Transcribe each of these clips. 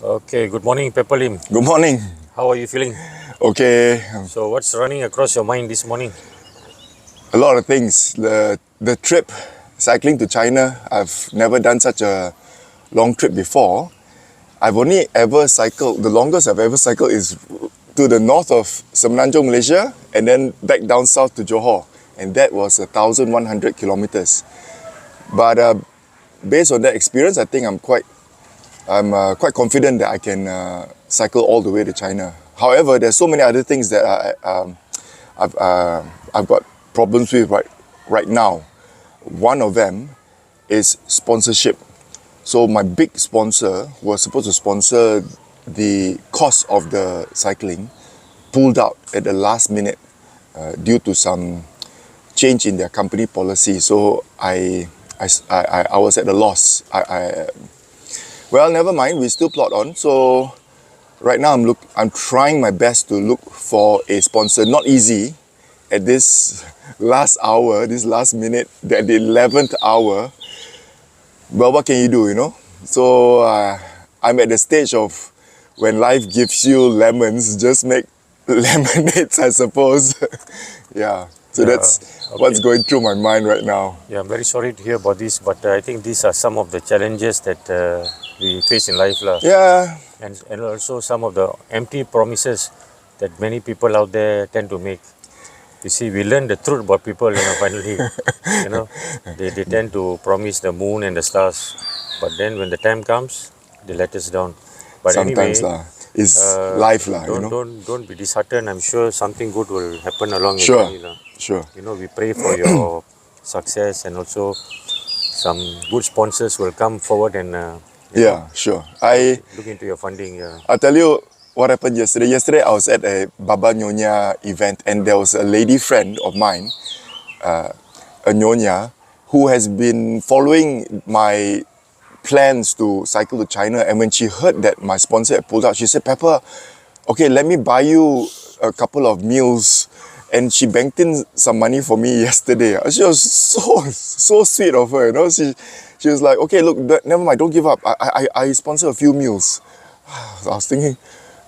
Okay, good morning, Pepper Lim. Good morning. How are you feeling? Okay, So, what's running across your mind this morning? a lot of things. The trip, cycling to China, I've never done such a long trip before. I've only ever cycled, the longest I've ever cycled is to the north of Semenanjung, Malaysia, and then back down south to Johor. And that was 1,100 kilometers. But based on that experience, I think I'm quite confident that I can cycle all the way to China. However, there's so many other things that I've got problems with right now. One of them is sponsorship. So my big sponsor was supposed to sponsor the cost of the cycling, pulled out at the last minute due to some change in their company policy. So I was at a loss. Well, never mind. We still plot on. So right now I'm trying my best to look for a sponsor. Not easy at this last hour, this last minute, at the 11th hour. Well, what can you do, you know? So I'm at the stage of when life gives you lemons, just make lemonades, I suppose. Yeah. So that's what's going through my mind right now. Yeah, I'm very sorry to hear about this, but I think these are some of the challenges that we face in life. Yeah. And also some of the empty promises that many people out there tend to make. You see, we learn the truth about people, finally. They tend to promise the moon and the stars, but then when the time comes, they let us down. But sometimes anyway, it's life don't be disheartened. I'm sure something good will happen along your Sure. journey. Sure. We pray for your success, and also some good sponsors will come forward and Sure. look into your funding. I'll tell you what happened yesterday. Yesterday I was at a Baba Nyonya event, and there was a lady friend of mine, a Nyonya, who has been following my plans to cycle to China. And when she heard that my sponsor had pulled out, she said, "Pepper, okay, let me buy you a couple of meals." And she banked in some money for me yesterday. She was so sweet of her, She was like, "Okay, look, never mind, don't give up. I sponsor a few meals." I was thinking,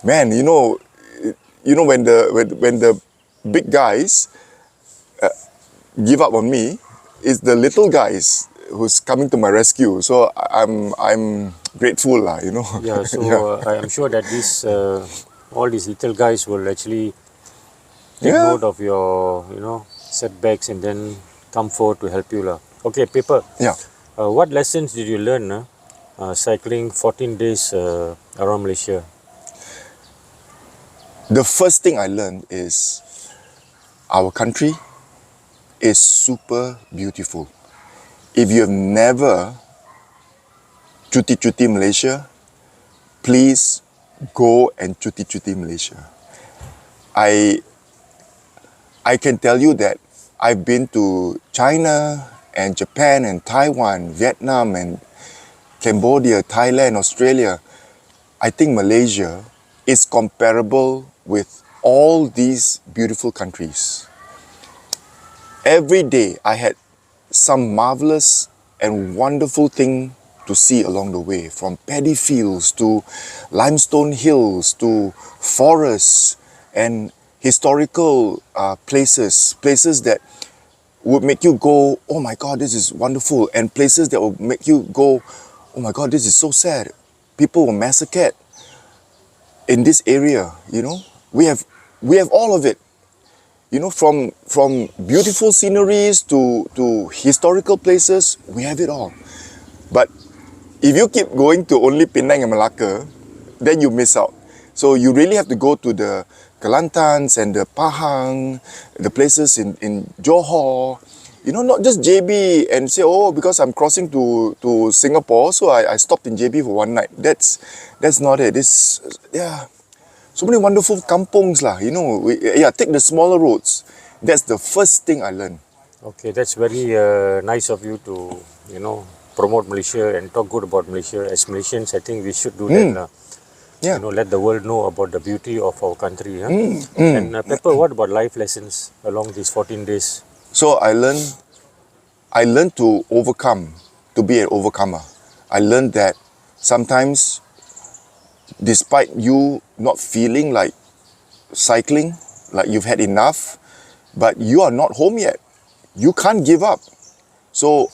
man, when the big guys give up on me, it's the little guys who's coming to my rescue. So I'm grateful, Yeah, so I'm sure that all these little guys will actually take note of your, setbacks and then come forward to help you. Okay, Pepper. Yeah. What lessons did you learn cycling 14 days around Malaysia? The first thing I learned is our country is super beautiful. If you have never cuti Malaysia, please go and cuti Malaysia. I can tell you that I've been to China and Japan and Taiwan, Vietnam and Cambodia, Thailand, Australia. I think Malaysia is comparable with all these beautiful countries. Every day I had some marvelous and wonderful thing to see along the way, from paddy fields to limestone hills to forests and historical places that would make you go, "Oh my God, this is wonderful," and places that will make you go, "Oh my God, this is so sad. People were massacred in this area." We have all of it. From beautiful sceneries to historical places, we have it all. But if you keep going to only Penang and Malacca, then you miss out. So you really have to go to the Kelantans and the Pahang, the places in Johor, not just JB and say, "Oh, because I'm crossing to Singapore, so I stopped in JB for one night." That's not it. So many wonderful kampongs take the smaller roads. That's the first thing I learned. Okay, that's very nice of you to, promote Malaysia and talk good about Malaysia. As Malaysians, I think we should do that. Yeah. Let the world know about the beauty of our country. And Pepper, what about life lessons along these 14 days? So I learned to overcome, to be an overcomer. I learned that sometimes despite you not feeling like cycling, like you've had enough, but you are not home yet. You can't give up. So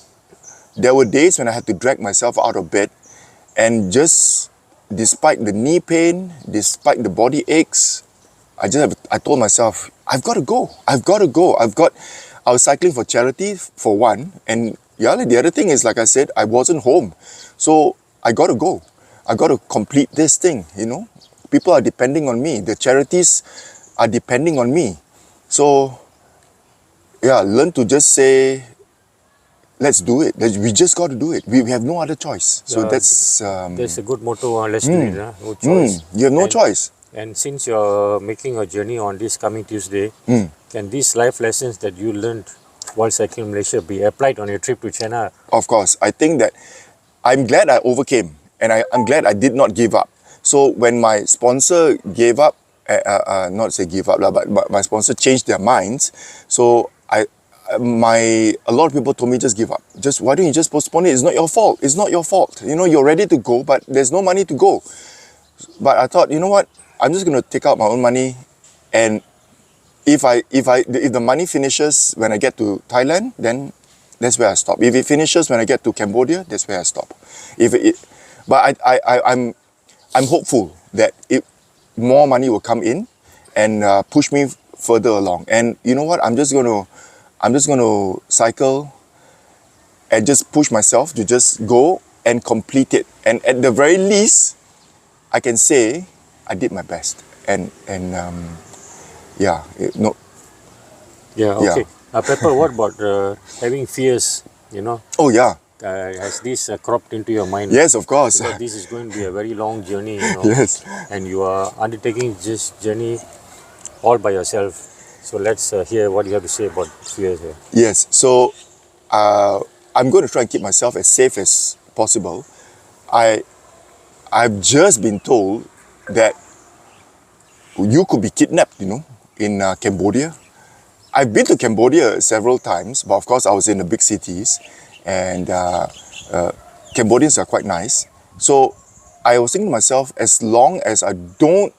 there were days when I had to drag myself out of bed, and just despite the knee pain, despite the body aches, I told myself, I've got to go. I was cycling for charity for one, and yeah, the other thing is, like I said, I wasn't home. So I got to go. I got to complete this thing, you know. People are depending on me. The charities are depending on me. So yeah, learn to just say, let's do it. We just got to do it. We have no other choice. So that's a good motto. Let's do it. No choice. You have no choice. And since you're making a journey on this coming Tuesday, can these life lessons that you learned while cycling in Malaysia be applied on your trip to China? Of course. I think that I'm glad I overcame, and I'm glad I did not give up. So when my sponsor gave up, not say give up, but my sponsor changed their minds. So a lot of people told me, just give up. Just why don't you just postpone it? It's not your fault. It's not your fault. You know, you're ready to go, but there's no money to go. But I thought, you know what? I'm just going to take out my own money, and if the money finishes when I get to Thailand, then that's where I stop. If it finishes when I get to Cambodia, that's where I stop. But I'm hopeful that more money will come in and push me further along. And you know what? I'm just going to cycle and just push myself to just go and complete it. And at the very least, I can say I did my best. Yeah, okay. Pepper, what about having fears, you know? Oh, yeah. Has this cropped into your mind? Yes, of course. Because this is going to be a very long journey, you know. Yes. And you are undertaking this journey all by yourself. So let's hear what you have to say about fears here. Yes. So I'm going to try and keep myself as safe as possible. I've just been told that you could be kidnapped, you know, in Cambodia. I've been to Cambodia several times, but of course I was in the big cities, and Cambodians are quite nice. So I was thinking to myself, as long as I don't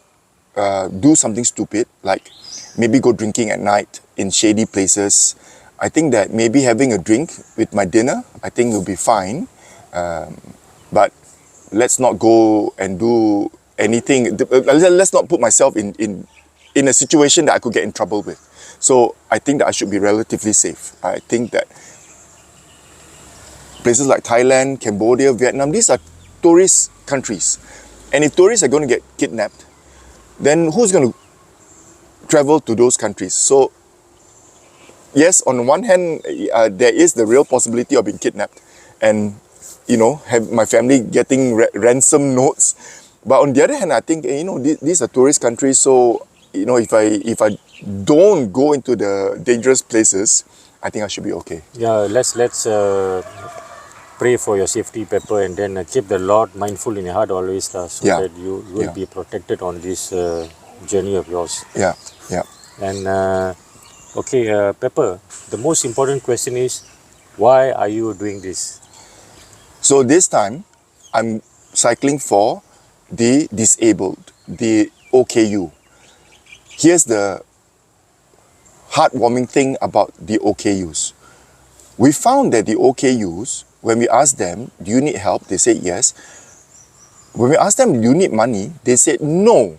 do something stupid, like maybe go drinking at night in shady places, I think that maybe having a drink with my dinner, I think will be fine. But let's not go and do anything. Let's not put myself in a situation that I could get in trouble with. So I think that I should be relatively safe. I think that places like Thailand, Cambodia, Vietnam, these are tourist countries. And if tourists are going to get kidnapped, then who's going to travel to those countries? So yes, on the one hand, there is the real possibility of being kidnapped and, you know, have my family getting ransom notes. But on the other hand, I think, you know, these are tourist countries. So, you know, if I don't go into the dangerous places, I think I should be okay. Yeah, let's pray for your safety, Pepper, and then keep the Lord mindful in your heart always, so that you will be protected on this journey of yours. Yeah. And okay, Pepper, the most important question is, why are you doing this? So this time, I'm cycling for the disabled, the OKU. Here's the heartwarming thing about the OKUs. We found that the OKUs, when we asked them, do you need help? They said yes. When we asked them, do you need money? They said no.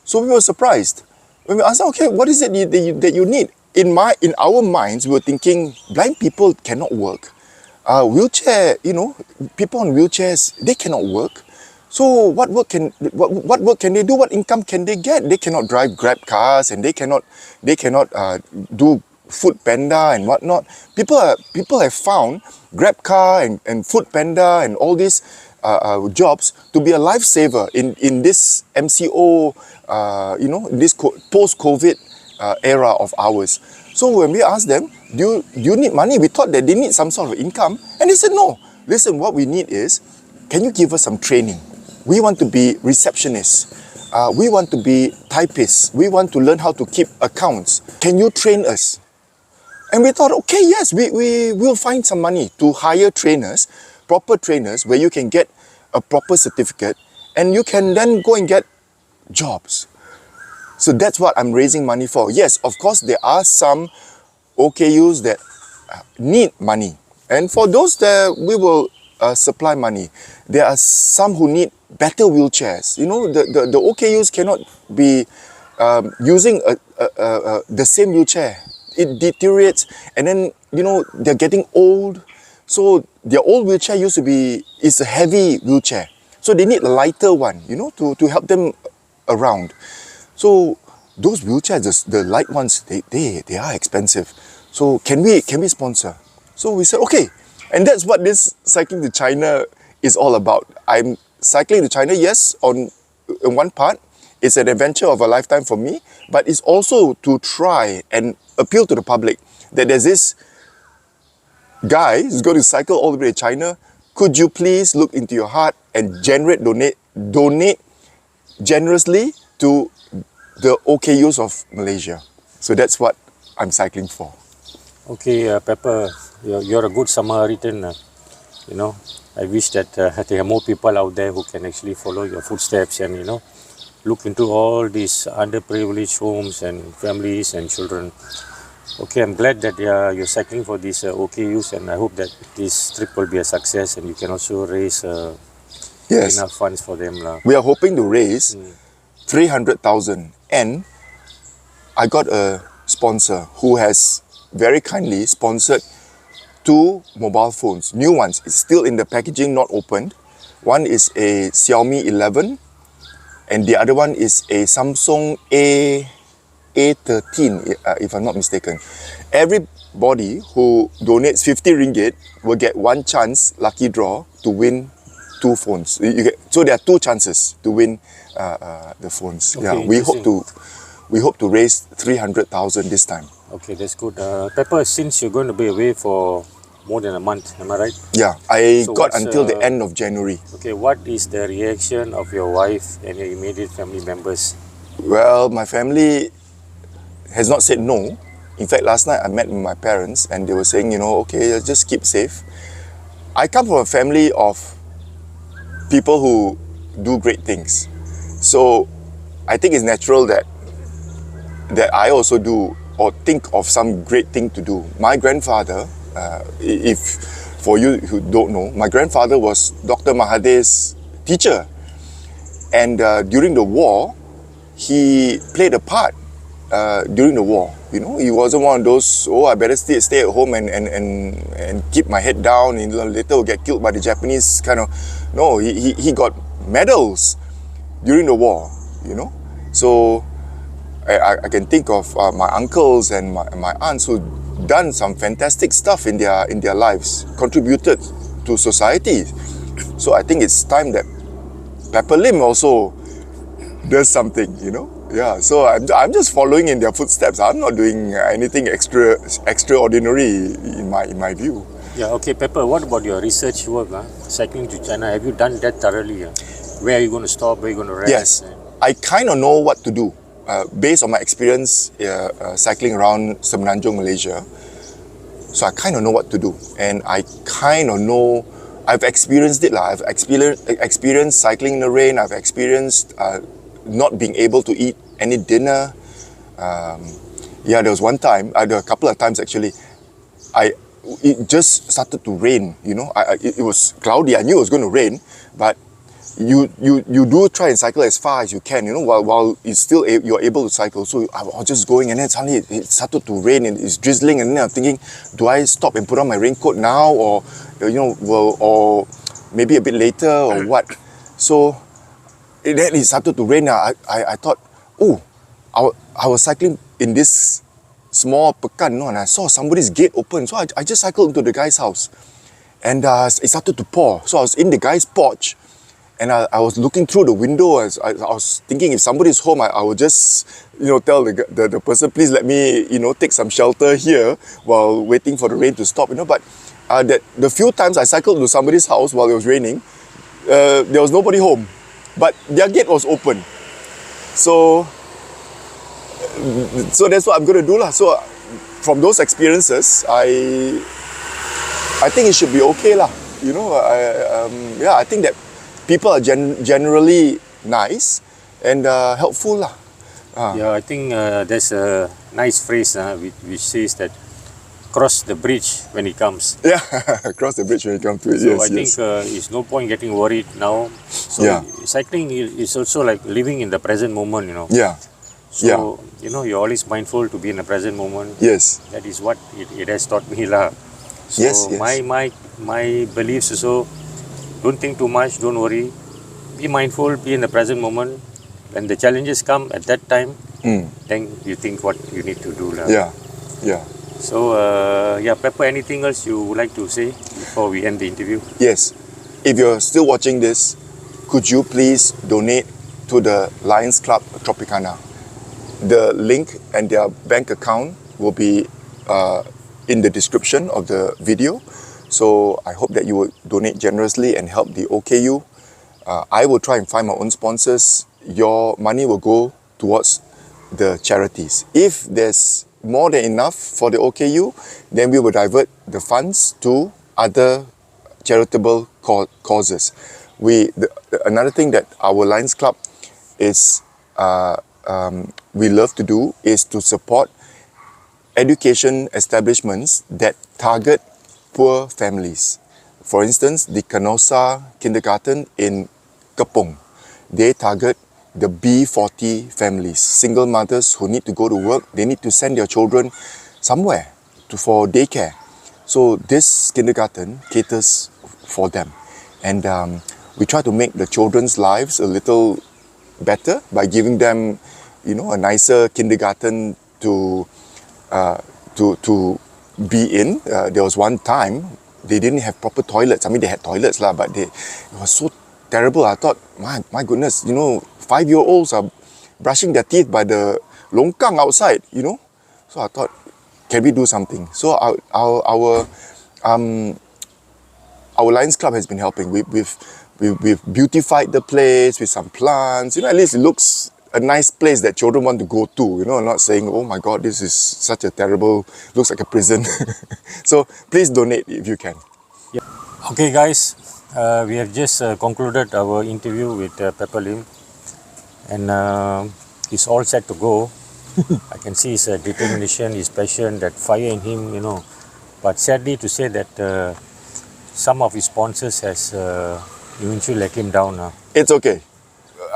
So we were surprised. When we asked them, okay, what is it that you need? In our minds, we were thinking, blind people cannot work. Wheelchair, you know, people on wheelchairs, they cannot work. So what work can they do? What income can they get? They cannot drive Grab cars, and they cannot do Food Panda and whatnot. People have found Grab car and Food Panda and all these jobs to be a lifesaver in this MCO, you know, this post-COVID era of ours. So when we asked them, do you need money? We thought that they need some sort of income, and they said no. Listen, what we need is, can you give us some training? We want to be receptionists. We want to be typists. We want to learn how to keep accounts. Can you train us? And we thought, okay, yes, we will find some money to hire trainers, proper trainers, where you can get a proper certificate and you can then go and get jobs. So that's what I'm raising money for. Yes, of course, there are some OKUs that need money. And for those that we will supply money. There are some who need better wheelchairs. You know, the OKUs cannot be using the same wheelchair. It deteriorates, and then, you know, they're getting old. So their old wheelchair is a heavy wheelchair. So they need a lighter one, you know, to help them around. So those wheelchairs, the light ones, they are expensive. So can we sponsor? So we said, okay. And that's what this cycling to China is all about. I'm cycling to China, yes, on one part. It's an adventure of a lifetime for me, but it's also to try and appeal to the public that there's this guy who's going to cycle all the way to China. Could you please look into your heart and donate generously to the OKUs of Malaysia? So that's what I'm cycling for. Okay, Pepper, you're a good Samaritan. You know, I wish that there are more people out there who can actually follow your footsteps and, you know, look into all these underprivileged homes and families and children. Okay, I'm glad that you're cycling for these OKUs, and I hope that this trip will be a success and you can also raise Yes, enough funds for them. we are hoping to raise 300,000, and I got a sponsor who has very kindly sponsored 2 mobile phones, new ones. It's still in the packaging, not opened. One is a Xiaomi 11, and the other one is a Samsung A13, if I'm not mistaken. Everybody who donates 50 ringgit will get one chance, lucky draw, to win 2 phones. So there are 2 chances to win the phones. Okay, Yeah, we hope to raise 300,000 this time. Okay, that's good. Pepper, since you're going to be away for more than a month, am I right? Yeah, I So got what's, until the end of January. Okay, what is the reaction of your wife and your immediate family members? Well, my family has not said no. In fact, last night I met with my parents and they were saying, you know, okay, just keep safe. I come from a family of people who do great things. So I think it's natural that I also do or think of some great thing to do. My grandfather, if for you who don't know, my grandfather was Dr. Mahathir's teacher. And during the war, he played a part during the war. You know, he wasn't one of those, I better stay at home and keep my head down and later will get killed by the Japanese kind of. No, he got medals during the war, you know. So I can think of my uncles and my aunts who done some fantastic stuff in their lives, contributed to society. So I think it's time that Pepper Lim also does something, you know. Yeah, so I'm just following in their footsteps. I'm not doing anything extraordinary in my view. Yeah, okay, Pepper, what about your research work? Cycling to China, have you done that thoroughly? Where are you going to stop? Where are you going to rest? Yes, I kind of know what to do based on my experience cycling around Semenanjung, Malaysia. So I kind of know what to do, and I kind of know. I've experienced it. I've experienced cycling in the rain. I've experienced not being able to eat any dinner. There was one time, there were a couple of times actually, it just started to rain, you know. It was cloudy, I knew it was going to rain, but you do try and cycle as far as you can, you know, while it's still you're able to cycle. So I was just going, and then suddenly it started to rain and it's drizzling, and then I'm thinking, do I stop and put on my raincoat now, or, you know, or maybe a bit later, or what? So then it started to rain. I thought, I was cycling in this small pekan, and I saw somebody's gate open. So I just cycled into the guy's house, and it started to pour. So I was in the guy's porch, and I was looking through the window. I was thinking, if somebody's home, I would just, you know, tell the person, please let me, you know, take some shelter here while waiting for the rain to stop, you know. But the few times I cycled to somebody's house while it was raining, there was nobody home, but their gate was open. So that's what I'm going to do lah. So from those experiences, I think it should be okay lah. You know, I think that people are generally nice and helpful lah. Yeah, I think there's a nice phrase which says that cross the bridge when it comes. Yeah, cross the bridge when you come to it. So Yes, I think yes. it's no point getting worried now. So Yeah. cycling is also like living in the present moment, you know. Yeah, So you know, you're always mindful to be in the present moment. yes, That is what it has taught me lah. So Yes, yes. my beliefs also, don't think too much, don't worry. Be mindful, be in the present moment. When the challenges come at that time, then you think what you need to do lah. yeah, yeah. So yeah, Pepper, anything else you would like to say before we end the interview? Yes. If you're still watching this, could you please donate to the Lions Club Tropicana? The link and their bank account will be in the description of the video. So I hope that you will donate generously and help the OKU. I will try and find my own sponsors. Your money will go towards the charities. If there's more than enough for the OKU, then we will divert the funds to other charitable causes. Another thing that our Lions Club is we love to do is to support education establishments that target poor families. For instance, the Canosa Kindergarten in Kepong, they target the B40 families, single mothers who need to go to work, they need to send their children somewhere for daycare. So this kindergarten caters for them. And we try to make the children's lives a little better by giving them, you know, a nicer kindergarten to be in. There was one time they didn't have proper toilets. I mean, they had toilets lah, but it was so terrible. I thought, my goodness, you know, 5-year-olds are brushing their teeth by the longkang outside, you know. So I thought, can we do something? So our Lions Club has been helping. We've beautified the place with some plants. You know, at least it looks a nice place that children want to go to. You know, I'm not saying, oh my God, this is such a terrible, looks like a prison. So please donate if you can. Yeah. Okay, guys, we have just concluded our interview with Pepper Lim, and he's all set to go. I can see his determination, his passion, that fire in him, you know. But sadly to say that some of his sponsors has eventually let him down. It's okay.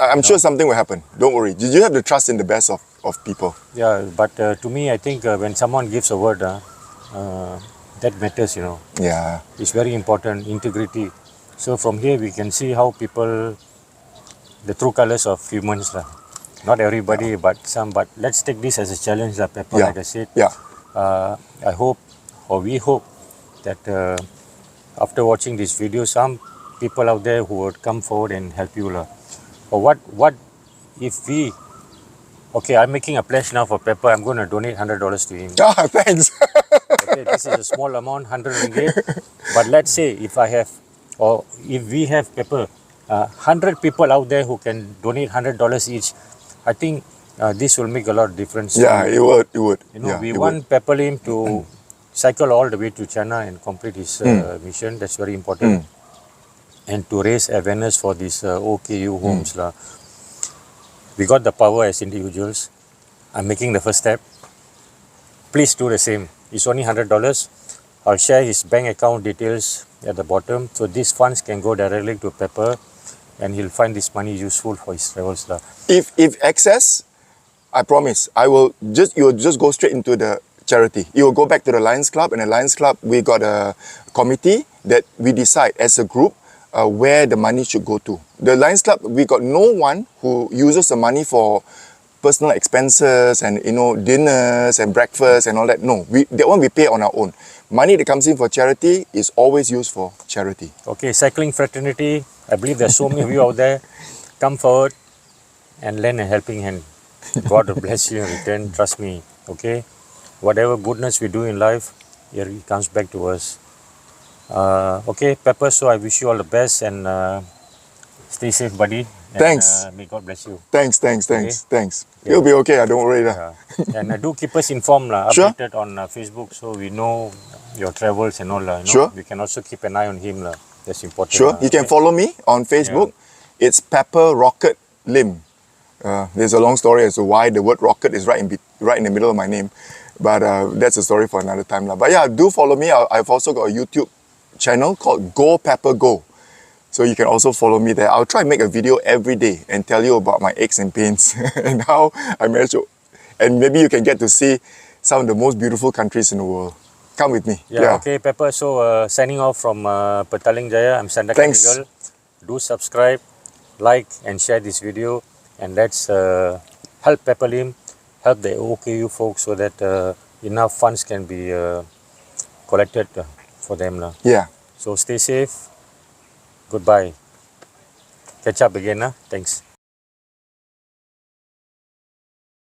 I'm sure something will happen. Don't worry. Did you have the trust in the best of people? Yeah, but to me, I think when someone gives a word, that matters, you know. Yeah. It's very important, integrity. So from here we can see how people, the true colors of humans. Not everybody, but some. But let's take this as a challenge, Pepper, like I said. Yeah. I hope, or we hope, that after watching this video, some people out there who would come forward and help you. Or what if we, okay, I'm making a pledge now for Pepper, I'm going to donate $100 to him. Ah, thanks. Okay, this is a small amount, 100 ringgit. But let's say if I have, or if we have Pepper, 100 people out there who can donate $100 each, I think this will make a lot of difference. Yeah, it would. You know, Yeah, we want Pepper Lim to cycle all the way to China and complete his mission. That's very important. And to raise awareness for these OKU homes. We got the power as individuals. I'm making the first step. Please do the same. It's only $100. I'll share his bank account details at the bottom. So these funds can go directly to Pepper and he'll find this money useful for his travels. If excess, I promise, you will just go straight into the charity. You will go back to the Lions Club, and the Lions Club, we got a committee that we decide as a group where the money should go to. The Lions Club, we got no one who uses the money for personal expenses and, you know, dinners and breakfast and all that. No, that one we pay on our own. Money that comes in for charity is always used for charity. Okay, cycling fraternity, I believe there's so many of you out there. Come forward and lend a helping hand. God will bless you in return, trust me, okay? Whatever goodness we do in life, it comes back to us. Okay, Pepper, so I wish you all the best and stay safe, buddy. And, Thanks. May God bless you. Thanks. You'll be okay, don't worry. And do keep us informed, Sure. updated on Facebook, so we know your travels and all. You know? Sure. We can also keep an eye on him. That's important. Sure, you can follow me on Facebook. It's Pepper Rocket Lim. There's a long story as to why the word rocket is right in the middle of my name, but that's a story for another time lah. But yeah, do follow me. I've also got a YouTube channel called Go Pepper Go, so you can also follow me there. I'll try and make a video every day and tell you about my aches and pains and how I managed to, and maybe you can get to see some of the most beautiful countries in the world. Come with me. Yeah. Okay, Pepper. So signing off from Petaling Jaya. I'm Sandak Thanks. Eagle. Do subscribe, like, and share this video, and let's help Pepper Lim, help the OKU folks so that enough funds can be collected for them lah. Yeah. So stay safe. Goodbye. Catch up again. Thanks.